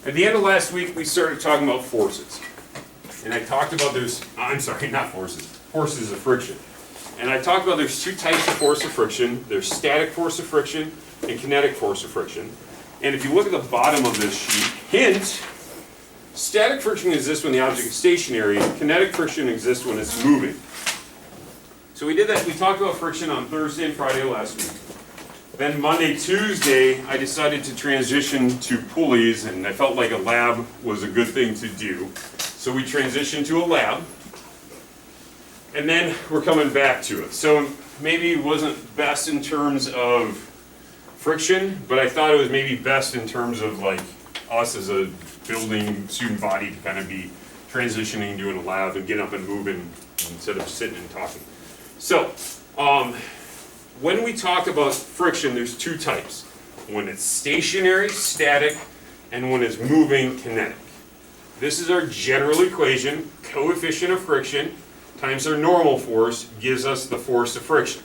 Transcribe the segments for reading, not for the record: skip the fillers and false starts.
At the end of last week, we started talking about forces. And I talked about forces of friction. And I talked about there's two types of force of friction. There's static force of friction and kinetic force of friction. And if you look at the bottom of this sheet, hint, static friction exists when the object is stationary. Kinetic friction exists when it's moving. So we did that. We talked about friction on Thursday and Friday last week. Then Monday, Tuesday, I decided to transition to pulleys, and I felt like a lab was a good thing to do. So we transitioned to a lab, and then we're coming back to it. So maybe it wasn't best in terms of friction, but I thought it was maybe best in terms of like us as a building student body to kind of be transitioning, doing a lab, and getting up and moving instead of sitting and talking. So, when we talk about friction, there's two types. When it's stationary, static, and when it's moving, kinetic. This is our general equation. Coefficient of friction times our normal force gives us the force of friction.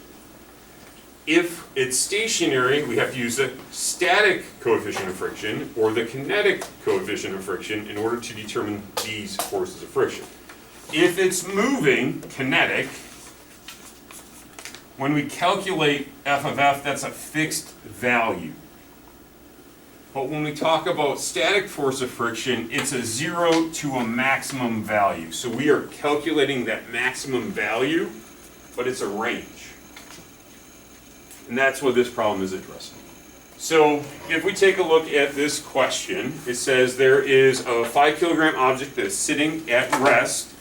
If it's stationary, we have to use the static coefficient of friction or the kinetic coefficient of friction in order to determine these forces of friction. If it's moving, kinetic, when we calculate F of F, that's a fixed value. But when we talk about static force of friction, it's a 0 to a maximum value. So we are calculating that maximum value, but it's a range. And that's what this problem is addressing. So if we take a look at this question, it says there is a 5 kilogram object that is sitting at rest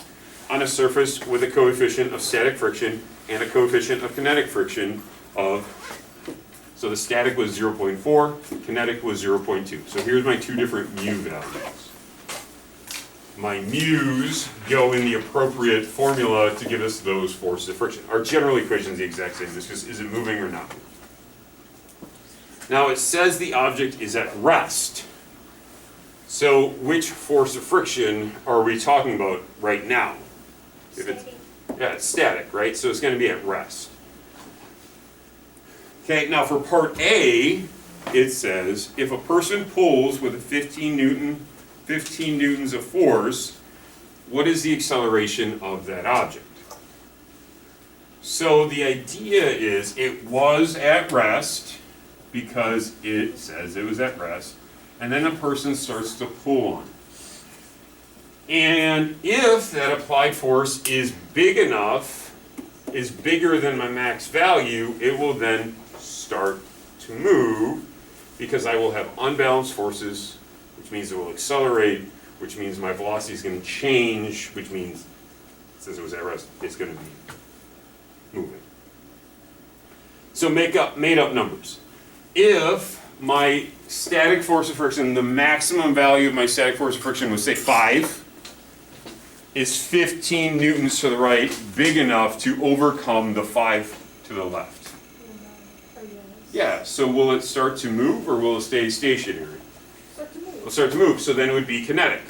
on a surface with a coefficient of static friction and a coefficient of kinetic friction of, so the static was 0.4, kinetic was 0.2. So here's my two different mu values. My mu's go in the appropriate formula to give us those forces of friction. Our general equation is the exact same. It's just, is it moving or not? Now it says the object is at rest. So which force of friction are we talking about right now? If it's, yeah, it's static, right? So it's going to be at rest. Okay, now for part A, it says if a person pulls with a 15 newtons of force, what is the acceleration of that object? So the idea is it was at rest because it says it was at rest, and then a person starts to pull on it. And if that applied force is big enough, is bigger than my max value, it will then start to move because I will have unbalanced forces, which means it will accelerate, which means my velocity is going to change, which means, since it was at rest, it's going to be moving. So made up numbers. If my static force of friction, the maximum value of my static force of friction was, say, 5, is 15 newtons to the right big enough to overcome the 5 to the left? Yeah, so will it start to move or will it stay stationary? It'll start to move, so then it would be kinetic.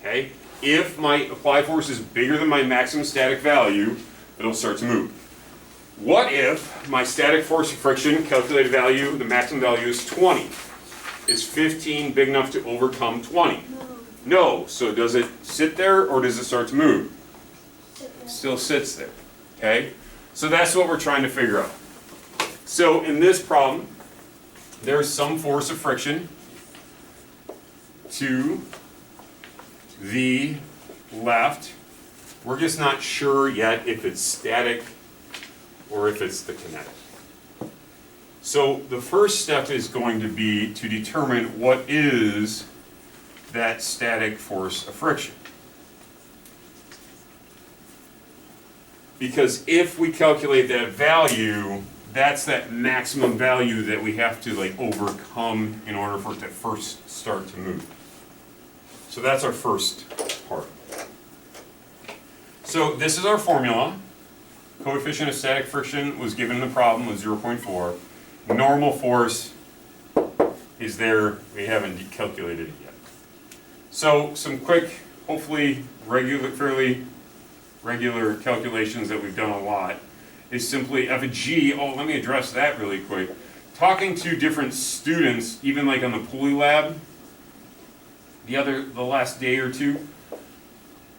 Okay? If my applied force is bigger than my maximum static value, it'll start to move. What if my static force of friction, calculated value, the maximum value is 20? Is 15 big enough to overcome 20? No. So does it sit there or does it start to move? It still sits there. Okay? So that's what we're trying to figure out. So in this problem, there's some force of friction to the left. We're just not sure yet if it's static or if it's the kinetic. So the first step is going to be to determine what is that static force of friction. Because if we calculate that value, that's that maximum value that we have to like overcome in order for it to first start to move. So that's our first part. So this is our formula. Coefficient of static friction was given in the problem was 0.4. Normal force is there. We haven't calculated it yet. So some quick, hopefully fairly regular calculations that we've done a lot is simply f of g. Oh, let me address that really quick. Talking to different students, even like on the pulley lab, the last day or two,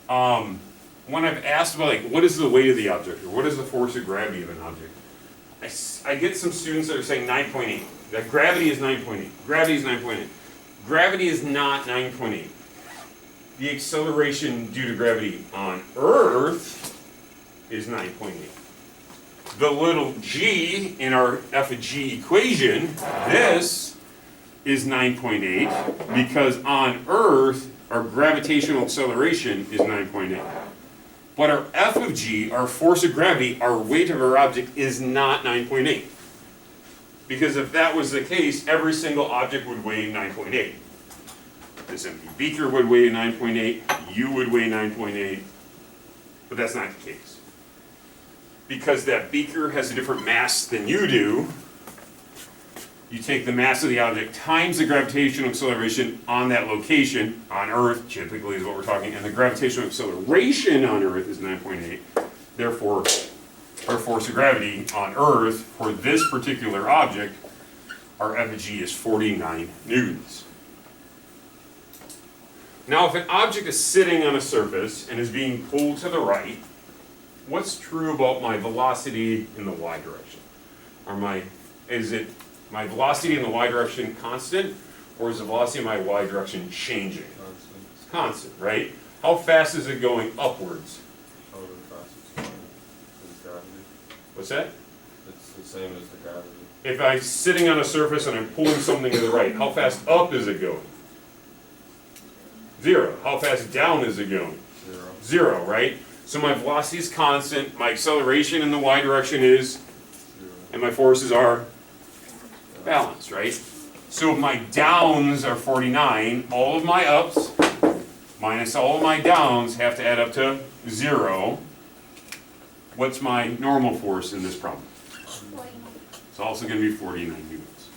when I've asked about like, what is the weight of the object, or what is the force of gravity of an object, I get some students that are saying 9.8, that gravity is 9.8, gravity is 9.8. Gravity is not 9.8. The acceleration due to gravity on Earth is 9.8. The little g in our f of g equation, this is 9.8, because on Earth, our gravitational acceleration is 9.8. But our f of g, our force of gravity, our weight of our object is not 9.8. Because if that was the case, every single object would weigh 9.8. This empty beaker would weigh 9.8, you would weigh 9.8, but that's not the case. Because that beaker has a different mass than you do, you take the mass of the object times the gravitational acceleration on that location, on Earth typically is what we're talking, and the gravitational acceleration on Earth is 9.8. Therefore, our force of gravity on Earth for this particular object, our f of g is 49 newtons. Now, if an object is sitting on a surface and is being pulled to the right, what's true about my velocity in the y direction? Is it my velocity in the y direction constant, or is the velocity in my y direction changing? Constant. It's constant, right? How fast is it going upwards? However fast it's going is gravity. What's that? It's the same as the gravity. If I'm sitting on a surface and I'm pulling something to the right, how fast up is it going? 0. How fast down is it going? 0. 0, right? So my velocity is constant, my acceleration in the y direction is, 0. and my forces are balanced, right? So if my downs are 49, all of my ups minus all of my downs have to add up to 0. What's my normal force in this problem? It's also going to be 49 newtons.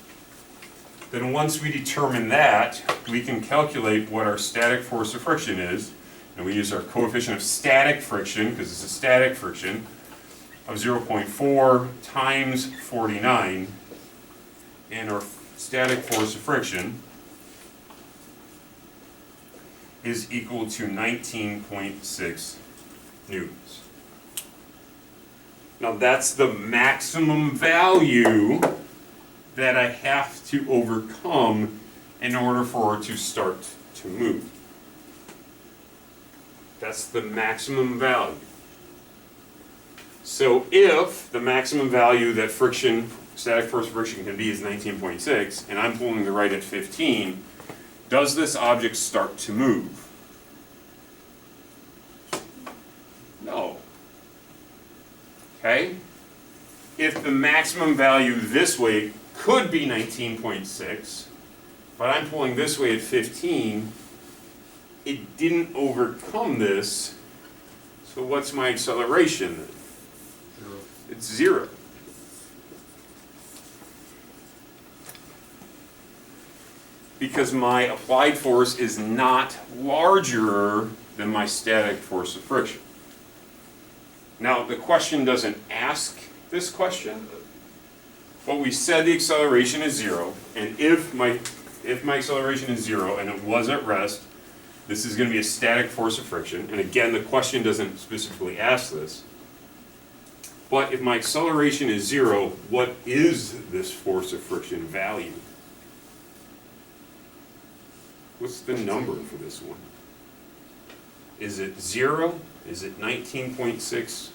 Then once we determine that, we can calculate what our static force of friction is, and we use our coefficient of static friction, because it's a static friction, of 0.4 times 49, and our static force of friction is equal to 19.6 newtons. Now that's the maximum value that I have to overcome in order for it to start to move. That's the maximum value. So if the maximum value that friction, static force of friction can be is 19.6, and I'm pulling the right at 15, does this object start to move? No. Okay? If the maximum value this way could be 19.6, but I'm pulling this way at 15, it didn't overcome this, so what's my acceleration then? 0. It's 0. Because my applied force is not larger than my static force of friction. Now, the question doesn't ask this question, but we said the acceleration is 0, and if my acceleration is 0 and it was at rest, this is going to be a static force of friction. And again, the question doesn't specifically ask this. But if my acceleration is 0, what is this force of friction value? What's the number for this one? Is it 0? Is it 19.6?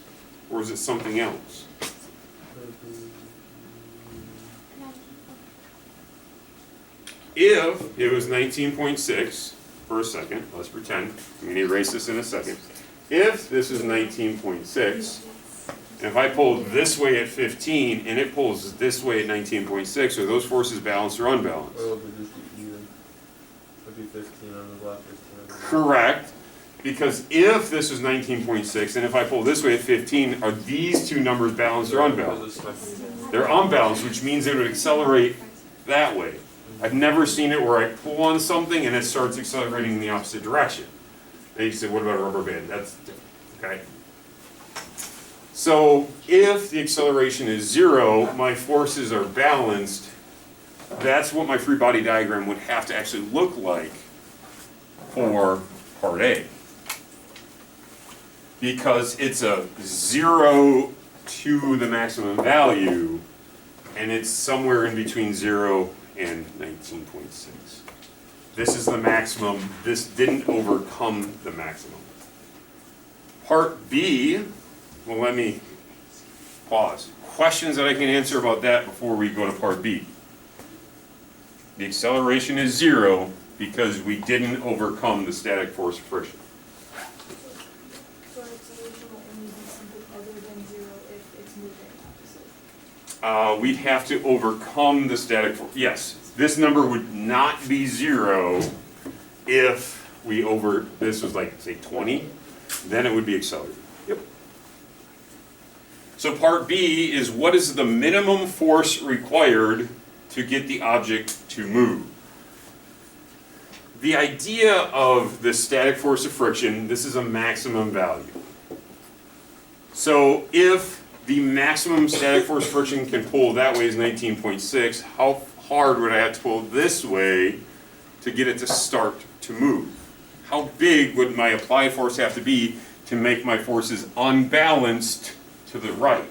Or is it something else? If it was 19.6, for a second, let's pretend, I'm going to erase this in a second. If this is 19.6, and if I pull this way at 15, and it pulls this way at 19.6, are those forces balanced or unbalanced? Well, it'd just be even. It'd be 15 on the left, 15 on the right. Correct. Because if this is 19.6, and if I pull this way at 15, are these two numbers balanced or unbalanced? They're unbalanced, which means it would accelerate that way. I've never seen it where I pull on something and it starts accelerating in the opposite direction. Then you say, what about a rubber band? That's different, okay? So if the acceleration is 0, my forces are balanced. That's what my free body diagram would have to actually look like for part A. Because it's a 0 to the maximum value, and it's somewhere in between 0 and 19.6. This is the maximum. This didn't overcome the maximum. Part B, well, let me pause. Questions that I can answer about that before we go to part B. The acceleration is 0 because we didn't overcome the static force of friction. So acceleration will only be something other than 0 if it's moving opposite. We'd have to overcome the static force. Yes, this number would not be 0 if this was like, say, 20, then it would be accelerated. Yep. So part B is, what is the minimum force required to get the object to move? The idea of the static force of friction, this is a maximum value. So if the maximum static force of friction can pull that way is 19.6, how hard would I have to pull this way to get it to start to move? How big would my applied force have to be to make my forces unbalanced to the right?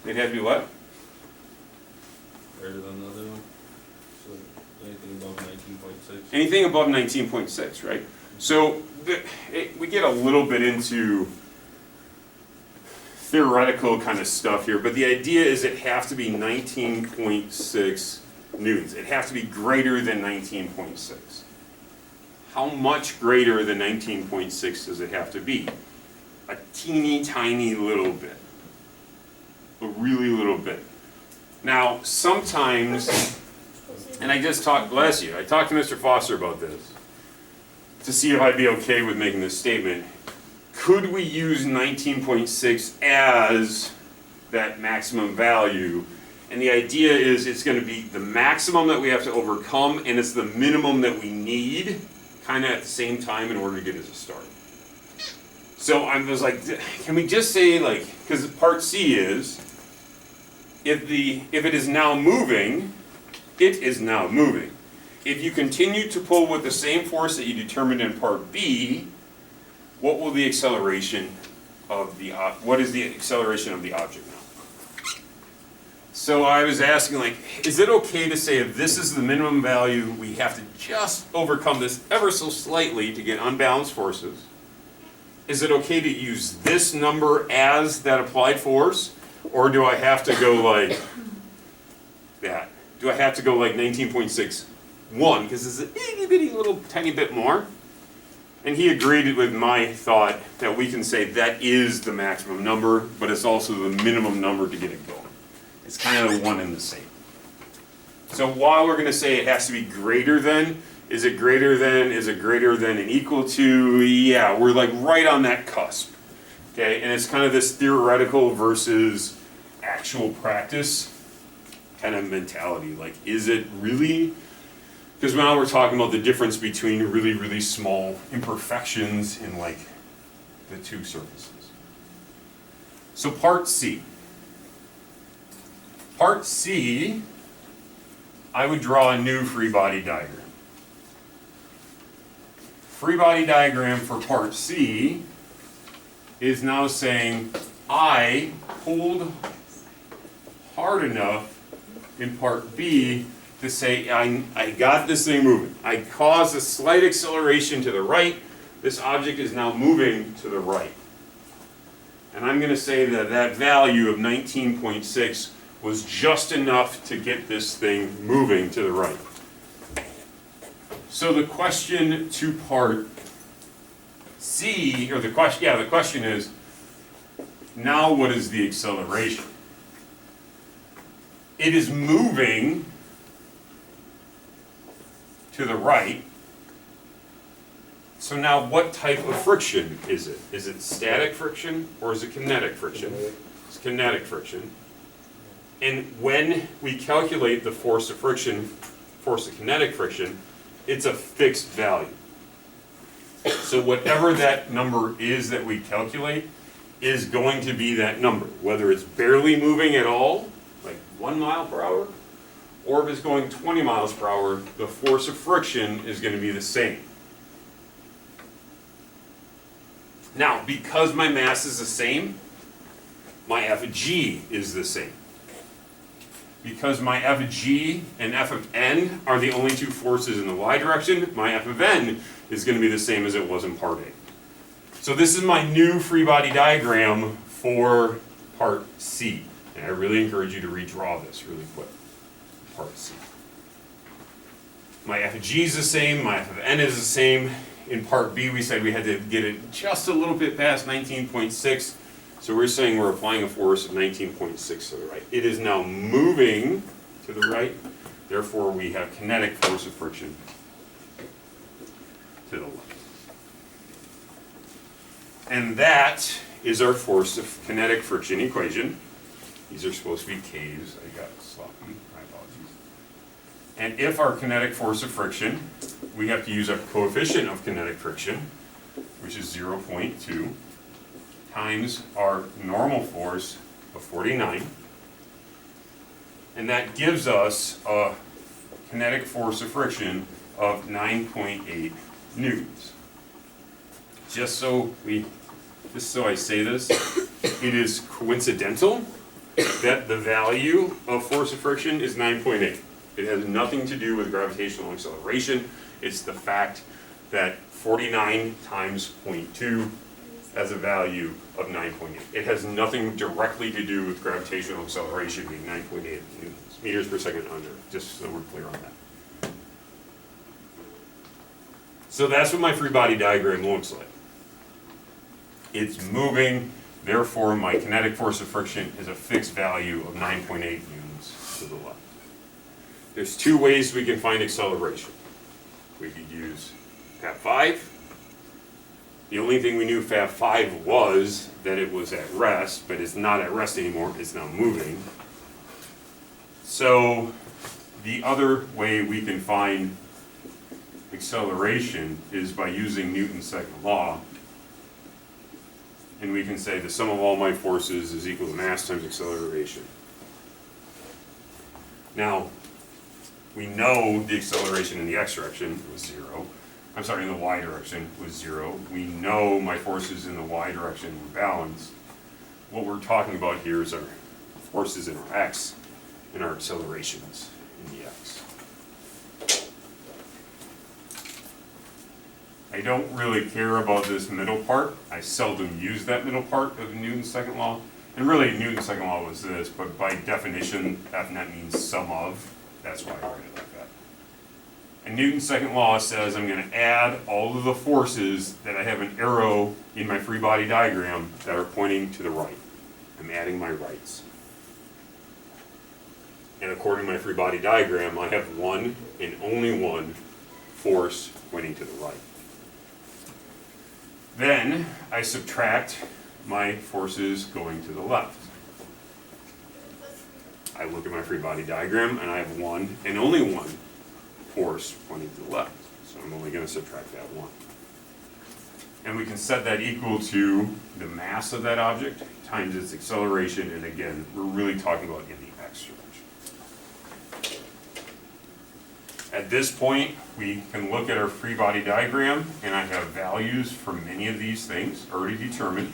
It had to be what? Greater than the other one. So anything above 19.6. Anything above 19.6, right? So we get a little bit into theoretical kind of stuff here, but the idea is it has to be 19.6 newtons. It has to be greater than 19.6. How much greater than 19.6 does it have to be? A teeny tiny little bit. A really little bit. Now, sometimes, and I just talked, bless you, I talked to Mr. Foster about this to see if I'd be okay with making this statement. Could we use 19.6 as that maximum value? And the idea is it's going to be the maximum that we have to overcome, and it's the minimum that we need kind of at the same time in order to get it to start. So I was like, can we just say, like, because part C is, if it is now moving, it is now moving. If you continue to pull with the same force that you determined in part B, what will the acceleration of the what is the acceleration of the object now? So I was asking, like, is it okay to say if this is the minimum value, we have to just overcome this ever so slightly to get unbalanced forces? Is it okay to use this number as that applied force? Or do I have to go like that? Do I have to go like 19.61? Because it's a itty bitty little tiny bit more. And he agreed with my thought that we can say that is the maximum number, but it's also the minimum number to get it going. It's kind of one and the same. So while we're going to say it has to be greater than, is it greater than, is it greater than and equal to? Yeah, we're like right on that cusp. Okay, and it's kind of this theoretical versus actual practice kind of mentality. Like, is it really? Because now we're talking about the difference between really, really small imperfections in like the two surfaces. So part C. Part C, I would draw a new free body diagram. Free body diagram for part C is now saying I pulled hard enough in part B to say I got this thing moving. I caused a slight acceleration to the right. This object is now moving to the right. And I'm going to say that that value of 19.6 was just enough to get this thing moving to the right. So the question to part C, or the question is, now what is the acceleration? It is moving to the right. So now what type of friction is it? Is it static friction or is it kinetic friction? It's kinetic friction. And when we calculate the force of friction, force of kinetic friction, it's a fixed value. So whatever that number is that we calculate is going to be that number, whether it's barely moving at all, like 1 mile per hour, or if it's going 20 miles per hour, the force of friction is going to be the same. Now, because my mass is the same, my F of G is the same. Because my F of G and F of N are the only two forces in the y direction, my F of N is going to be the same as it was in part A. So this is my new free body diagram for part C. And I really encourage you to redraw this really quick. Part C. My F of G is the same, my F of N is the same. In part B we said we had to get it just a little bit past 19.6. So we're saying we're applying a force of 19.6 to the right. It is now moving to the right. Therefore we have kinetic force of friction to the left. And that is our force of kinetic friction equation. These are supposed to be K's. I got sloppy. My apologies. And if our kinetic force of friction, we have to use our coefficient of kinetic friction, which is 0.2, times our normal force of 49. And that gives us a kinetic force of friction of 9.8 newtons. Just so I say this, it is coincidental that the value of force of friction is 9.8. It has nothing to do with gravitational acceleration. It's the fact that 49 times 0.2 has a value of 9.8. It has nothing directly to do with gravitational acceleration being 9.8 meters per second under, just so we're clear on that. So that's what my free body diagram looks like. It's moving, therefore my kinetic force of friction is a fixed value of 9.8 newtons to the left. There's two ways we can find acceleration. We could use Fab5. The only thing we knew Fab5 was that it was at rest, but it's not at rest anymore, it's now moving. So the other way we can find acceleration is by using Newton's second law. And we can say the sum of all my forces is equal to mass times acceleration. Now, we know the acceleration in the x direction was 0. I'm sorry, in the y direction was 0. We know my forces in the y direction were balanced. What we're talking about here is our forces in our x and our accelerations in the x. I don't really care about this middle part. I seldom use that middle part of Newton's second law. And really, Newton's second law was this, but by definition, F net means sum of. That's why I write it like that. And Newton's second law says I'm going to add all of the forces that I have an arrow in my free body diagram that are pointing to the right. I'm adding my rights. And according to my free body diagram, I have one and only one force pointing to the right. Then I subtract my forces going to the left. I look at my free body diagram and I have one and only one force pointing to the left. So I'm only going to subtract that one. And we can set that equal to the mass of that object times its acceleration, and again, we're really talking about in the x direction. At this point, we can look at our free body diagram, and I have values for many of these things already determined.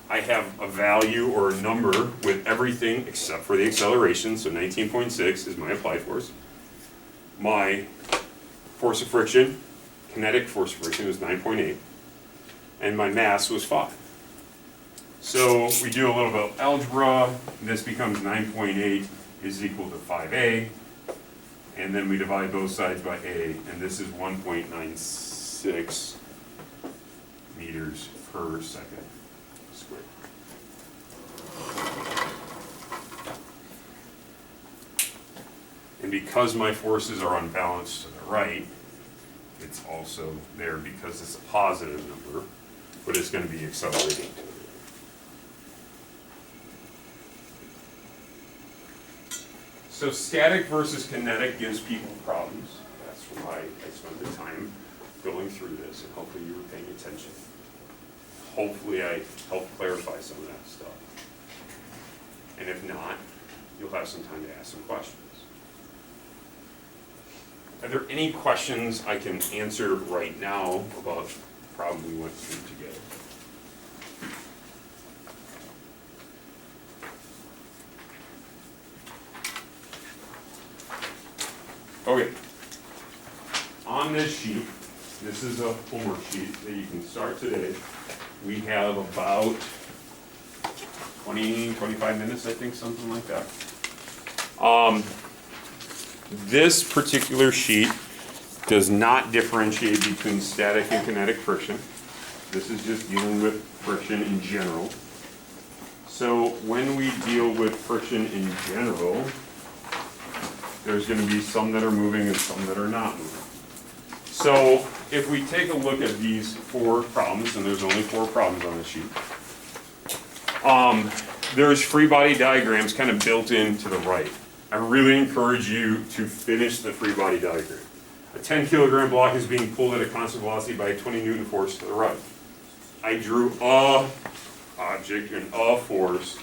I have a value or a number with everything except for the acceleration, so 19.6 is my applied force. My force of friction, kinetic force of friction, was 9.8, and my mass was 5. So we do a little bit of algebra. This becomes 9.8 is equal to 5a, and then we divide both sides by a, and this is 1.96 meters per second squared. And because my forces are unbalanced to the right, it's also there because it's a positive number, but it's going to be accelerating to the right. So static versus kinetic gives people problems. That's why I spent the time going through this, and hopefully you were paying attention. Hopefully I helped clarify some of that stuff. And if not, you'll have some time to ask some questions. Are there any questions I can answer right now about the problem we went through together? Okay. On this sheet, this is a homework sheet that you can start today. We have about 20, 25 minutes, I think, something like that. This particular sheet does not differentiate between static and kinetic friction. This is just dealing with friction in general. So when we deal with friction in general, there's going to be some that are moving and some that are not moving. So if we take a look at these 4 problems, and there's only 4 problems on this sheet, there's free body diagrams kind of built in to the right. I really encourage you to finish the free body diagram. A 10 kilogram block is being pulled at a constant velocity by a 20 Newton force to the right. I drew a object and a force,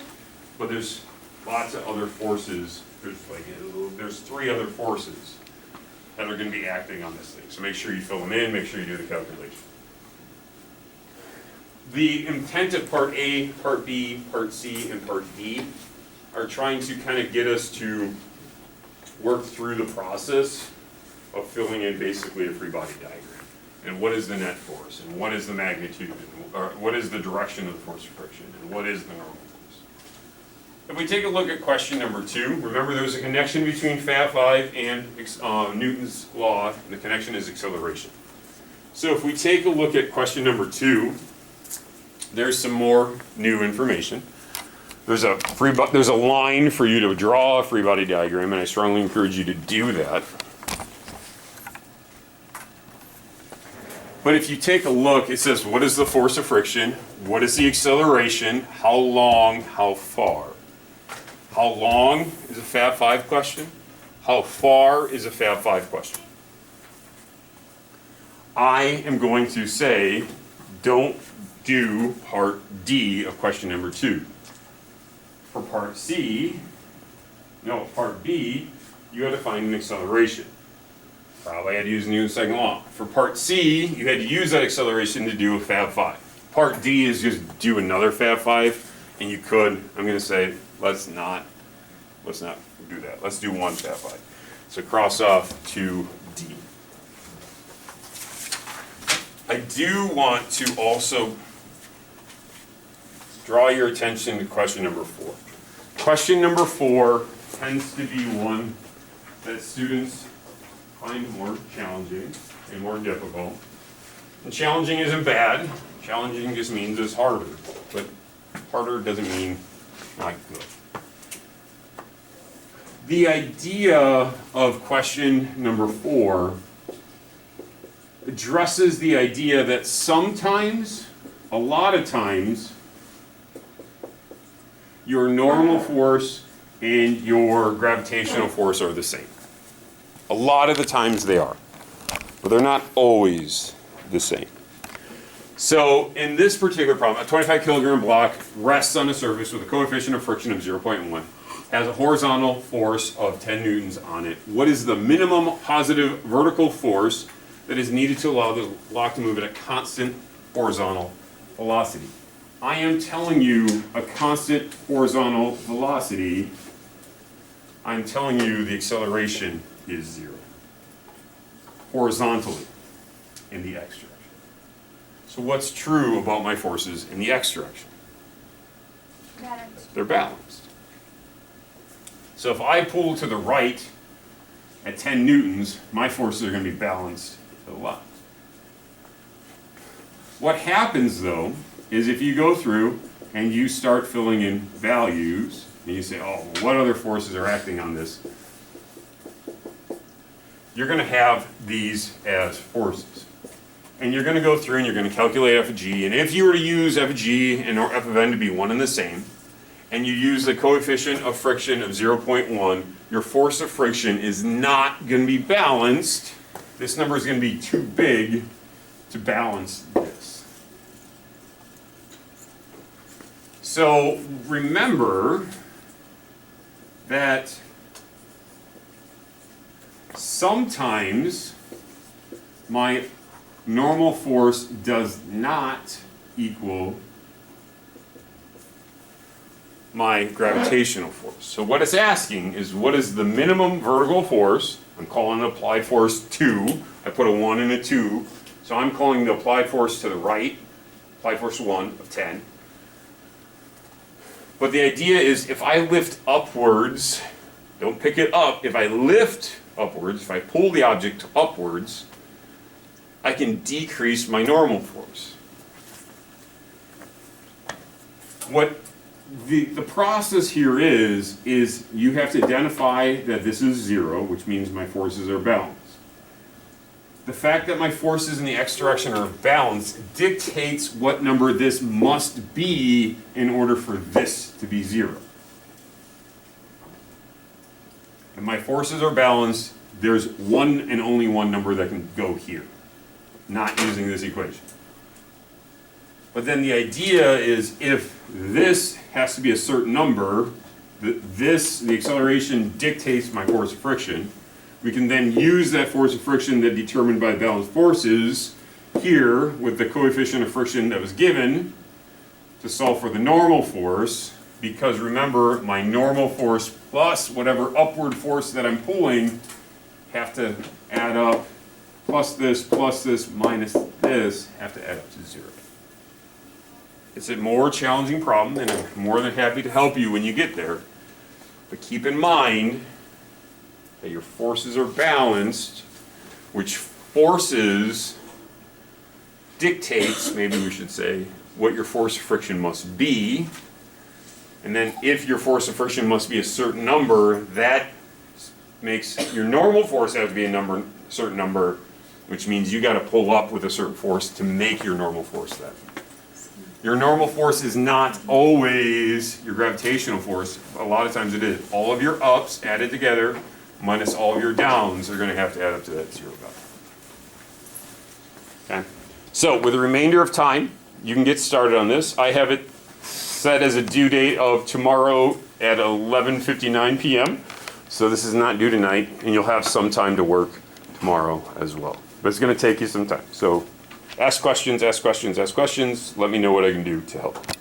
but there's lots of other forces. There's 3 other forces that are going to be acting on this thing. So make sure you fill them in, make sure you do the calculation. The intent of part A, part B, part C, and part D are trying to kind of get us to work through the process of filling in basically a free body diagram. And what is the net force, and what is the magnitude, or what is the direction of the force of friction, and what is the normal force. If we take a look at question number 2, remember there's a connection between Fab 5 and Newton's law, and the connection is acceleration. So if we take a look at question number 2, there's some more new information. There's a line for you to draw a free body diagram, and I strongly encourage you to do that. But if you take a look, it says, what is the force of friction? What is the acceleration? How long? How far? How long is a Fab 5 question? How far is a Fab 5 question? I am going to say, don't do part D of question number 2. For part B, you had to find an acceleration. Probably had to use Newton's second law. For part C, you had to use that acceleration to do a Fab 5. Part D is just do another Fab 5, and you could, I'm going to say, let's not do that. Let's do one Fab 5. So cross off to D. I do want to also draw your attention to question number 4. Question number 4 tends to be one that students find more challenging and more difficult. And challenging isn't bad. Challenging just means it's harder. But harder doesn't mean not good. The idea of question number 4 addresses the idea that sometimes, a lot of times, your normal force and your gravitational force are the same. A lot of the times they are, but they're not always the same. So in this particular problem, a 25 kilogram block rests on a surface with a coefficient of friction of 0.1, has a horizontal force of 10 newtons on it. What is the minimum positive vertical force that is needed to allow the block to move at a constant horizontal velocity? I am telling you a constant horizontal velocity. I'm telling you the acceleration is 0. Horizontally in the x direction. So what's true about my forces in the x direction? Balanced. They're balanced. So if I pull to the right at 10 newtons, my forces are going to be balanced to the left. What happens though is if you go through and you start filling in values, and you say, oh, well, what other forces are acting on this? You're going to have these as forces. And you're going to go through and you're going to calculate f of g, and if you were to use f of g and or f of n to be one and the same, and you use the coefficient of friction of 0.1, your force of friction is not going to be balanced. This number is going to be too big to balance this. So remember that sometimes my normal force does not equal my gravitational force. So what it's asking is, what is the minimum vertical force? I'm calling it applied force 2. I put a 1 and a 2. So I'm calling the applied force to the right, applied force 1 of 10. But the idea is, if I lift upwards, don't pick it up, if I lift upwards, if I pull the object upwards, I can decrease my normal force. What the process here is you have to identify that this is 0, which means my forces are balanced. The fact that my forces in the x direction are balanced dictates what number this must be in order for this to be 0. If my forces are balanced, there's one and only one number that can go here, not using this equation. But then the idea is, if this has to be a certain number, the acceleration dictates my force of friction, we can then use that force of friction that determined by balanced forces here with the coefficient of friction that was given to solve for the normal force, because remember, my normal force plus whatever upward force that I'm pulling have to add up, plus this minus this have to add up to 0. It's a more challenging problem, and I'm more than happy to help you when you get there. But keep in mind that your forces are balanced, which forces dictates, maybe we should say, what your force of friction must be. And then if your force of friction must be a certain number, that makes your normal force have to be a certain number, which means you got to pull up with a certain force to make your normal force that. Your normal force is not always your gravitational force. A lot of times it is. All of your ups added together minus all of your downs are going to have to add up to that 0 value. Okay? So with the remainder of time, you can get started on this. I have it set as a due date of tomorrow at 11:59 p.m. So this is not due tonight, and you'll have some time to work tomorrow as well. But it's going to take you some time. So ask questions, ask questions, ask questions. Let me know what I can do to help.